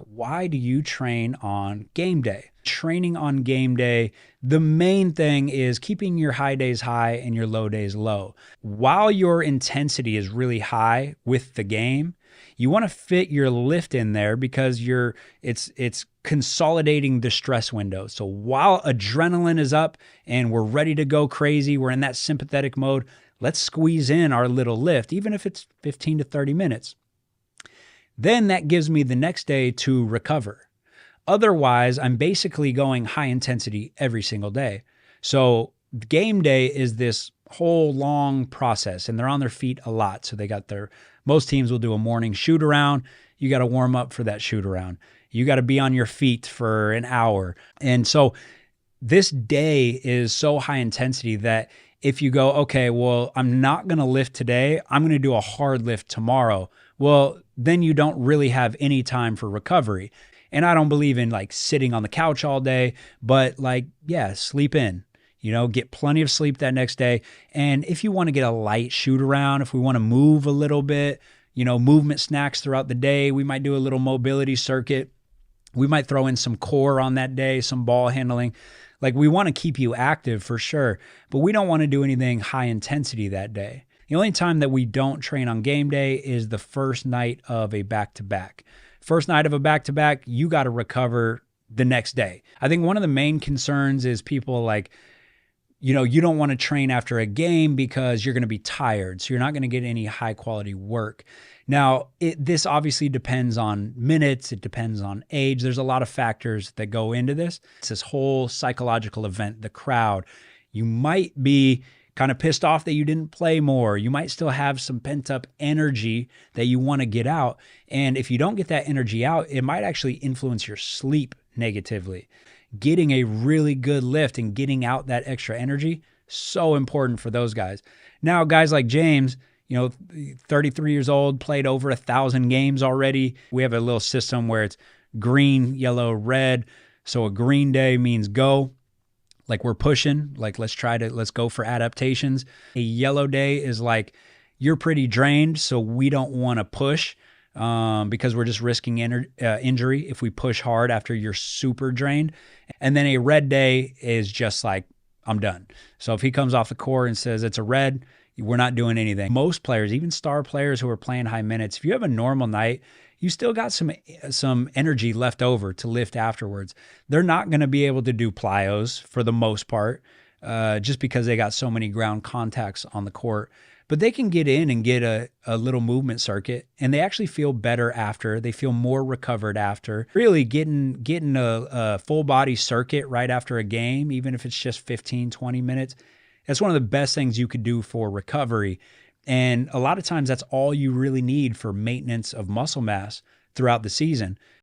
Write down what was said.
Why do you train on game day? Training on game day, the main thing is keeping your high days high and your low days low. While your intensity is really high with the game, you want to fit your lift in there because it's consolidating the stress window. So while adrenaline is up and we're ready to go crazy, we're in that sympathetic mode, let's squeeze in our little lift, even if it's 15 to 30 minutes. Then that gives me the next day to recover. Otherwise, I'm basically going high intensity every single day. So game day is this whole long process, and they're on their feet a lot. So most teams will do a morning shoot around. You got to warm up for that shoot around. You got to be on your feet for an hour. And so this day is so high intensity that if you go, okay, well, I'm not going to lift today, I'm going to do a hard lift tomorrow. Well, then you don't really have any time for recovery. And I don't believe in like sitting on the couch all day, but sleep in, get plenty of sleep that next day. And if you want to get a light shoot around, if we want to move a little bit, movement snacks throughout the day, we might do a little mobility circuit. We might throw in some core on that day, some ball handling. Like we want to keep you active for sure, but we don't want to do anything high intensity that day. The only time that we don't train on game day is the first night of a back-to-back. First night of a back-to-back, you got to recover the next day. I think one of the main concerns is people you don't want to train after a game because you're going to be tired. So you're not going to get any high quality work. Now, this obviously depends on minutes. It depends on age. There's a lot of factors that go into this. It's this whole psychological event, the crowd. You might be kind of pissed off that you didn't play more. You might still have some pent up energy that you want to get out. And if you don't get that energy out, it might actually influence your sleep negatively. Getting a really good lift and getting out that extra energy, so important for those guys. Now, guys like James, 33 years old, played over 1,000 games already. We have a little system where it's green, yellow, red. So a green day means go. Like we're pushing, like let's go for adaptations. A yellow day is like you're pretty drained, so we don't want to push because we're just risking injury if we push hard after you're super drained. And then a red day is just like, I'm done. So if he comes off the court and says it's a red, we're not doing anything. Most players, even star players who are playing high minutes, if you have a normal night, you still got some energy left over to lift afterwards. They're not going to be able to do plyos for the most part, just because they got so many ground contacts on the court. But they can get in and get a little movement circuit, and they actually feel better after. They feel more recovered after. Really getting a full body circuit right after a game, even if it's just 15, 20 minutes, that's one of the best things you could do for recovery. And a lot of times that's all you really need for maintenance of muscle mass throughout the season.